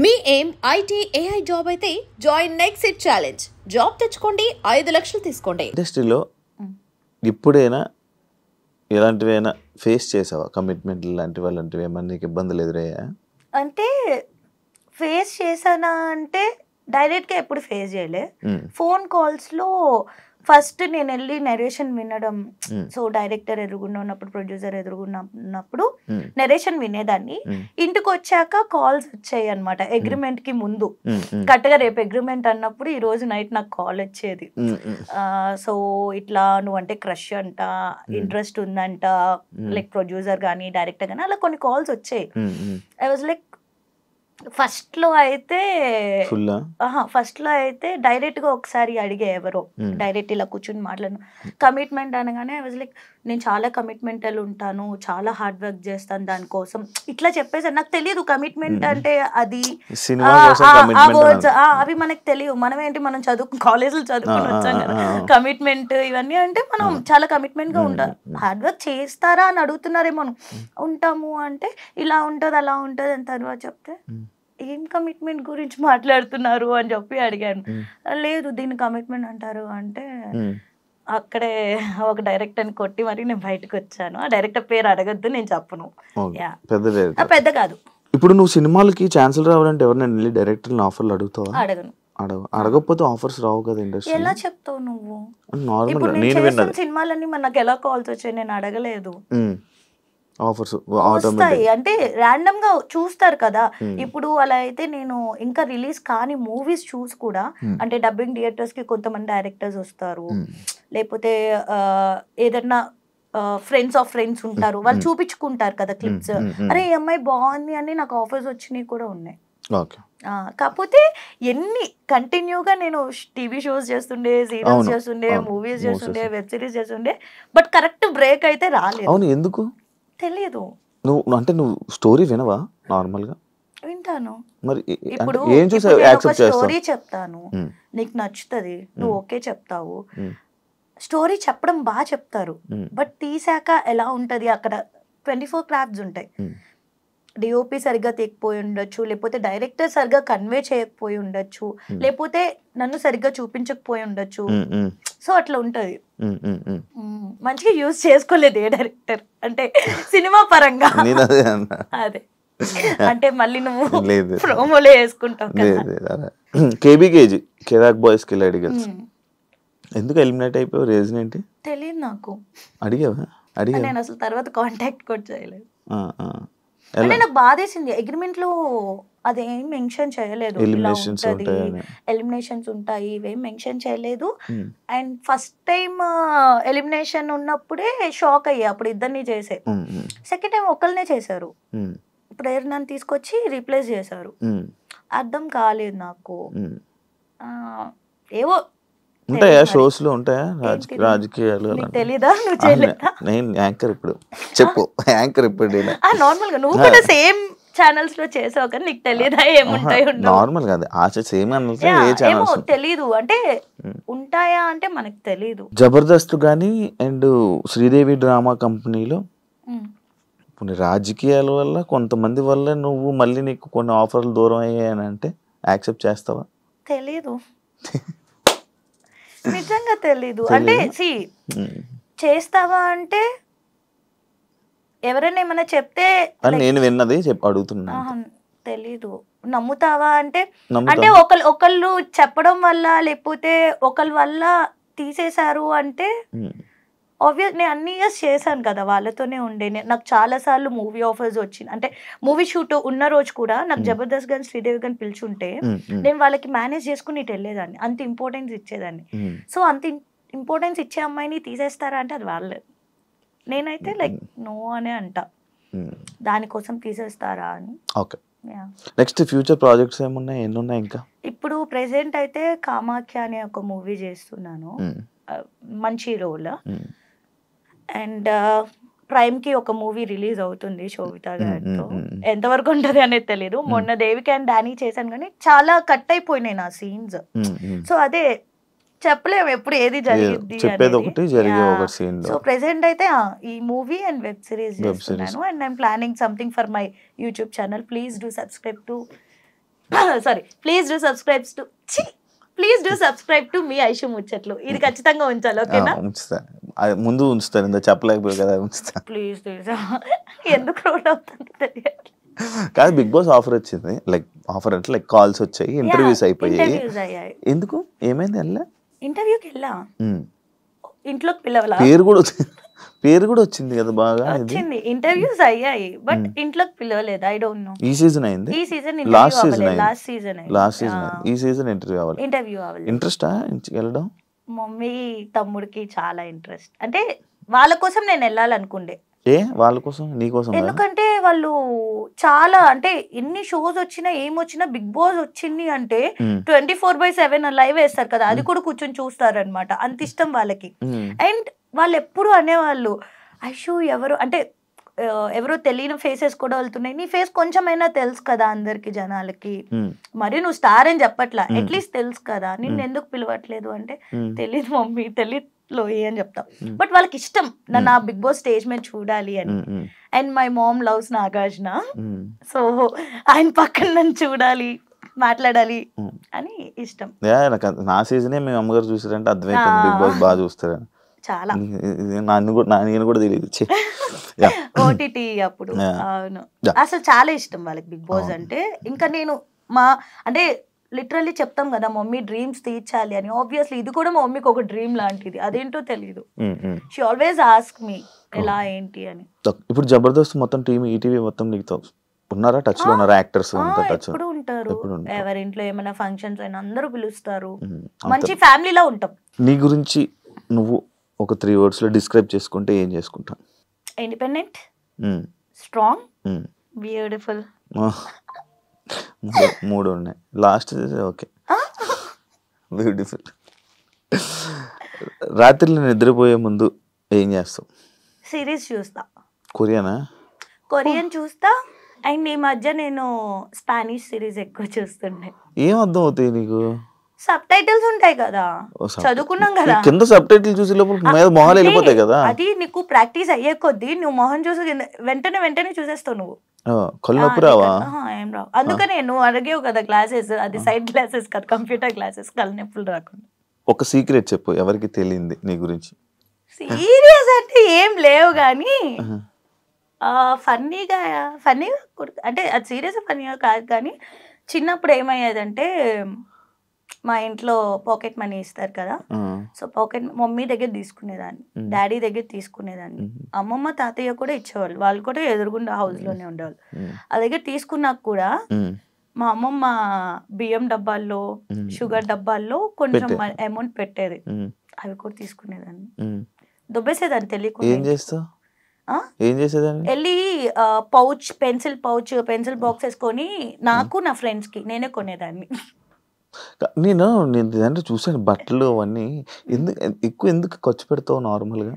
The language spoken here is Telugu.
మీ ఏం ఐటీ ఏఐ జాబ్ అయితే join next it challenge. Job తెచ్చుకోండి, 5 లక్షలు తీసుకోండి. ఇండస్ట్రీలో ఇప్పుడైనా ఎలాంటివైనా ఫేస్ చేసావా? కమిట్మెంట్ లాంటివి అలాంటివి ఏమన్నా నీకు ఇబ్బందులు ఎదురయ్యా? అంటే ఫేస్ చేశానా అంటే డైరెక్ట్గా ఎప్పుడు ఫేస్ చేయలే. ఫోన్ కాల్స్లో ఫస్ట్ నేను వెళ్ళి నెరేషన్ వినడం. సో డైరెక్టర్ ఎదురుగుండా ఉన్నప్పుడు, ప్రొడ్యూసర్ ఎదురుగున్నప్పుడు నెరేషన్ వినేదాన్ని. ఇంటికి వచ్చాక కాల్స్ వచ్చాయి అనమాట. అగ్రిమెంట్ కి ముందు కరెక్ట్గా రేపు అగ్రిమెంట్ అన్నప్పుడు ఈ రోజు నైట్ నాకు కాల్ వచ్చేది. సో ఇట్లా నువ్వంటే క్రష్ అంట, ఇంట్రెస్ట్ ఉందంట, లైక్ ప్రొడ్యూసర్ కానీ డైరెక్టర్ కానీ అలా కొన్ని కాల్స్ వచ్చాయి. ఐ వాజ్ లైక్ ఫస్ట్ లో అయితే డైరెక్ట్ గా ఒకసారి అడిగే ఎవరో డైరెక్ట్ ఇలా కూర్చుని మాట్లాడను. కమిట్మెంట్ అనగానే ఐ వాజ్ లైక్ నేను చాలా కమిట్మెంటల్ ఉంటాను, చాలా హార్డ్ వర్క్ చేస్తాను దానికోసం ఇట్లా చెప్పేసారు. నాకు తెలియదు కమిట్మెంట్ అంటే అది ఆ వర్డ్స్ అవి మనకు తెలియదు. మనం ఏంటి, మనం కాలేజీలో చదువుకుని వచ్చాం కదా. కమిట్మెంట్ ఇవన్నీ అంటే మనం చాలా కమిట్మెంట్ గా ఉంటాం. హార్డ్ వర్క్ చేస్తారా అని అడుగుతున్నారేమో. ఉంటాము అంటే ఇలా ఉంటది అలా ఉంటది అని తర్వాత చెప్తే ఏం కమిట్మెంట్ గురించి మాట్లాడుతున్నారు అని చెప్పి అడిగాను. లేదు దీన్ని కమిట్మెంట్ అంటారు అంటే అక్కడే ఒక డైరెక్టర్ కొట్టి మరి నేను బయటకు వచ్చాను. ఆ డైరెక్టర్ పేరు అడగద్దు, నేను చెప్పను. పెద్ద కాదు. ఇప్పుడు నువ్వు సినిమాలకి ఛాన్సులు రావాలంటే ఎవరైనా డైరెక్టర్ ఆఫర్లు అడుగుతావా? అడగను. అడగకపోతే ఆఫర్స్ రావు కదా ఇండస్ట్రీ. ఎలా చెప్తావు నువ్వు? సినిమాలన్నీ మనకు ఎలా కాల్స్ వచ్చాయి, నేను అడగలేదు. వస్తాయి అంటే ర్యాండమ్ గా చూస్తారు కదా. ఇప్పుడు అలా అయితే నేను ఇంకా రిలీజ్ కాని మూవీస్ చూసి కూడా, అంటే డబ్బింగ్ థియేటర్స్ కి కొంతమంది డైరెక్టర్స్ వస్తారు, లేకపోతే ఏదన్నా ఫ్రెండ్స్ ఆఫ్ ఫ్రెండ్స్ ఉంటారు, వాళ్ళు చూపించుకుంటారు కదా క్లిప్స్. అరే ఈ అమ్మాయి బాగుంది అని నాకు ఆఫర్స్ వచ్చినాయి కూడా ఉన్నాయి. కాకపోతే ఎన్ని కంటిన్యూగా నేను టీవీ షోస్ చేస్తుండే, సీరియల్స్ చేస్తుండే, మూవీస్ చేస్తుండే, వెబ్ సిరీస్ చేస్తుండే, బట్ కరెక్ట్ బ్రేక్ అయితే రాలేదు. ఎందుకు తెలియదు. నువ్వు స్టోరీ వినవా? నార్మల్ గా వింటాను. మరి ఇప్పుడు స్టోరీ చెప్తాను, నీకు నచ్చుతుంది, నువ్వు ఓకే చెప్తావు. స్టోరీ చెప్పడం బాగా చెప్తారు, బట్ తీసాక ఎలా ఉంటది, అక్కడ 24 క్రాఫ్ట్స్ ఉంటాయి. డిఓపి సరిగ్గా తీయకపోయి ఉండొచ్చు, లేకపోతే డైరెక్టర్ సరిగ్గా కన్వే చేయకపోయి ఉండొచ్చు, లేకపోతే నన్ను సరిగ్గా చూపించకపోయి ఉండొచ్చు. సో అట్లా ఉంటది. మంచిగా యూజ్ చేసుకోలేదు ఏ డైరెక్టర్ అంటే సినిమా పరంగా. అదే అంటే మళ్ళీ నువ్వు ప్రోమోలో వేసుకుంటావు. కేబీకేజీ కిరాక్ బాయ్స్ కి అడిగల్స్ ఎందుకు ఎలిమినేట్ అయిపోయావు? రీజన్ ఏంటి తెలియదు నాకు. అడిగావా? నేను అసలు తర్వాత కాంటాక్ట్ కూడా చేయలేదు. అంటే నాకు బాధేసింది. అగ్రిమెంట్ లో అదేం మెన్షన్ చేయలేదు, ఎలిమినేషన్స్ ఉంటాయి ఇవేం మెన్షన్ చేయలేదు. అండ్ ఫస్ట్ టైం ఎలిమినేషన్ ఉన్నప్పుడే షాక్ అయ్యా, అప్పుడు ఇద్దరిని చేసే. సెకండ్ టైం ఒకళ్ళనే చేశారు, ప్రేరణను తీసుకొచ్చి రీప్లేస్ చేశారు. అర్థం కాలేదు నాకు. ఏవో ఉంటాయా షోస్ లో, ఉంటాయా రాజకీయాలు? తెలీదా? నువ్వు చేయలేదా? నేను యాంకర్ ఇప్పుడు చెప్పు. యాంకర్ ఇప్పుడు నార్మల్ గా నువ్వు కూడా సేమ్ ఛానల్స్ లో చేసావు కానీ నీకు తెలియదా ఏముంటాయి? నార్మల్ గా సేమ్ తెలీదు అంటే ఉంటాయా అంటే మనకు తెలీదు. జబర్దస్త్ గానీ అండ్ శ్రీదేవి డ్రామా కంపెనీలో కొన్ని రాజకీయాల వల్ల కొంతమంది వల్ల నువ్వు మళ్ళీ నీకు కొన్ని ఆఫర్లు దూరం అయ్యాయని అంటే యాక్సెప్ట్ చేస్తావా? తెలీదు, నిజంగా తెలీదు. అంటే చేస్తావా అంటే ఎవరైనా ఏమైనా చెప్తే నేను విన్నది అడుగుతున్నా. తెలీదు. నమ్ముతావా అంటే ఒకళ్ళు చెప్పడం వల్ల, లేకపోతే ఒకళ్ళ వల్ల తీసేశారు అంటే ఆబ్వియస్ నేను అన్ని ఇయర్స్ చేశాను కదా, వాళ్ళతోనే ఉండే. నాకు చాలా సార్లు మూవీ ఆఫర్స్ వచ్చింది. అంటే మూవీ షూట్ ఉన్న రోజు కూడా నాకు జబర్దస్త్ గాని శ్రీదేవి గాని పిలుచుంటే నేను వాళ్ళకి మేనేజ్ చేసుకుని ఇటు వెళ్ళేదాన్ని, అంత ఇంపార్టెన్స్ ఇచ్చేదాన్ని. సో అంత ఇంపార్టెన్స్ ఇచ్చే అమ్మాయిని తీసేస్తారా అంటే అది వాళ్ళే. నేనైతే లైక్ నో అనే అంట, దానికోసం తీసేస్తారా అని. ఓకే, నెక్స్ట్ ఫ్యూచర్ ప్రాజెక్ట్స్ ఏమున్నాయి? ఎన్ని ఉన్నాయి ఇంకా? ఇప్పుడు ప్రెసెంట్ అయితే కామాఖ్య అనే ఒక మూవీ చేస్తున్నాను, మంచి రోల్. అండ్ ప్రైమ్ కి ఒక మూవీ రిలీజ్ అవుతుంది శోభితా గారితో. ఎంతవరకు ఉంటది అనేది తెలీదు. మొన్న దేవికి అండ్ డానీ చేశాను కానీ చాలా కట్ అయిపోయినాయి నా సీన్స్. సో అదే చెప్పలేము ఎప్పుడు ఏది జరిగింది. సో ప్రెసెంట్ అయితే ఈ మూవీ అండ్ వెబ్ సిరీస్ చేస్తున్నాను. And I'm planning something for my YouTube channel. Please do subscribe to sorry, please do subscribe to మీ ఐషు ముచ్చట్లు. ఇది ఖచ్చితంగా ఉంచాలి, ఓకేనా? ఉంచుతా, ముందు ఉంచుతాను, ఇంత చెప్పలేకపోయి కదా, ఉంచుతా. ప్లీజ్ ఎందుకు రోడ్ అవుతుంది తెలియదు. కాదు, బిగ్ బాస్ ఆఫర్ వచ్చింది, లైక్ ఆఫర్ అంటే లైక్ కాల్స్ వచ్చాయి, ఇంటర్వ్యూస్ అయిపోయాయి. ఎందుకు, ఏమైంది? వెళ్ళా ఇంటర్వ్యూకి వెళ్ళా, ఇంట్లోకి పిలవలా, పేరు కూడా వచ్చింది కదా, బాగా వచ్చింది, ఇంటర్వ్యూస్ అయ్యాయి, బట్ ఇంట్లోకి పిలవలేదు. I don't know. ఈ సీజన్ అయింది, ఈ సీజన్ లాస్ట్ సీజన్ ఈ సీజన్ ఇంటర్వ్యూ అవ్వాలి. ఇంట్రెస్టా వెళ్ళడం? మమ్మీ తమ్ముడికి చాలా ఇంట్రెస్ట్, అంటే వాళ్ళ కోసం నేను వెళ్ళాలనుకుండే. వాళ్ళ కోసం, నీ కోసం? ఎందుకంటే వాళ్ళు చాలా, అంటే ఎన్ని షోస్ వచ్చినా ఏమొచ్చినా బిగ్ బాస్ వచ్చింది అంటే 24/7 లైవ్ వేస్తారు కదా, అది కూడా కూర్చొని చూస్తారు అనమాట, అంత ఇష్టం వాళ్ళకి. అండ్ వాళ్ళు ఎప్పుడు అనేవాళ్ళు, ఐషు ఎవరు అంటే ఎవరో తెలియని ఫేసెస్ కూడా వెళ్తున్నాయి, నీ ఫేస్ కొంచెమైనా తెలుసు కదా అందరికి జనాలకి, మరి నువ్వు స్టార్ అని చెప్పట్లా, అట్లీస్ట్ తెలుసు కదా, నిన్ను ఎందుకు పిలవట్లేదు అంటే తెలీదు మమ్మీ, తెలీదు అని చెప్తా. బట్ వాళ్ళకి ఇష్టం నన్ను ఆ బిగ్ బాస్ స్టేజ్ మీద చూడాలి అని. And my mom loves Nagarjuna, so ఆయన పక్కన నన్ను చూడాలి, మాట్లాడాలి అని ఇష్టం. నా సీజనే మేము అమ్మగారు చూసారంటే అర్థమైపోయింది బిగ్ బాస్ బాగా చూస్తారని. చాలా, నేను కూడా తెలియదు ఓటీటీ అప్పుడు. అవును, అసలు చాలా ఇష్టం వాళ్ళకి బిగ్ బాస్ అంటే. ఇంకా నేను అంటే లిటరల్లీ చెప్తాం కదా, మమ్మీ డ్రీమ్స్ తీర్చాలి అని. ఆబ్వియస్లీ ఇది కూడా మా మమ్మీకి ఒక డ్రీమ్ లాంటిది, అదేంటో తెలియదు. షీ ఆల్వేస్ ఆస్క్ మీ ఎలా ఏంటి అని. ఇప్పుడు జబర్దస్త్ మొత్తం టీమ్, ఈటీవీ మొత్తం నీకు ఉన్నారా, టచ్ లో ఉన్నారా యాక్టర్స్? ఎప్పుడు ఉంటారు, ఎవరింట్లో ఏమైనా ఫంక్షన్స్ అయినా అందరూ పిలుస్తారు, మంచి ఫ్యామిలీలా ఉంటాం. నీ గురించి నువ్వు ఒక 3 words లో డిస్క్రైబ్ చేసుకుంటే ఏం చేసుకుంటావు? Independent, strong, beautiful. 3 ఉన్నాయి, లాస్ట్ ఓకే, బ్యూటిఫుల్. రాత్రిలో నిద్రపోయే ముందు ఏం చేస్తావు? సిరీస్ చూస్తా. కొరియన్ చూస్తా. అండ్ ఈ మధ్య నేను స్పానిష్ సిరీస్ ఎక్కువ చూస్తుండే. ఏం అర్థం అవుతాయి నీకు? సబ్ టైటిల్స్ ఉంటాయి కదా, చదువుకున్నాం కదా, కింద సబ్ టైటిల్ చూసి మీద మొహాలు వెళ్ళిపోతాయి కదా. అది నీకు ప్రాక్టీస్ అయ్యే కొద్దీ నువ్వు మొహం చూసి వెంటనే చూసేస్తావు నువ్వు. కళ్ళు రావా? ఏం రావు. అందుకనే నువ్వు అడిగేవు కదా క్లాసెస్, అది సైడ్ క్లాసెస్ కదా, కంప్యూటర్ క్లాసెస్, కళ్ళు నొప్పులు రాకుండా. ఒక సీక్రెట్ చెప్పు, ఎవరికి తెలియంది నీ గురించి. సీరియస్ అంటే ఏం లేవు కానీ ఫన్నీగా అంటే అది సీరియస్ ఫన్నీగా కాదు కానీ, చిన్నప్పుడు ఏమయ్యేదంటే మా ఇంట్లో పాకెట్ మనీ ఇస్తారు కదా, సో పాకెట్ మమ్మీ దగ్గర తీసుకునేదాన్ని, డాడీ దగ్గర తీసుకునేదాన్ని, అమ్మమ్మ తాతయ్య కూడా ఇచ్చేవాళ్ళు, వాళ్ళు కూడా ఎదురుగుండా హౌస్ లోనే ఉండేవాళ్ళు. ఆ దగ్గర తీసుకున్నాక కూడా మా అమ్మమ్మ బియ్యం డబ్బాల్లో, షుగర్ డబ్బాల్లో కొంచెం అమౌంట్ పెట్టేది, అవి కూడా తీసుకునేదాన్ని, దొబ్బేసేదాన్ని తెలియకుండా. వెళ్ళి పౌచ్, పెన్సిల్ బాక్స్ వేసుకొని నాకు నా ఫ్రెండ్స్ కి నేనే కొనేదాన్ని. నేను అంటే చూసాను బట్టలు అవన్నీ. ఎందుకు ఖర్చు పెడతావు నార్మల్ గా?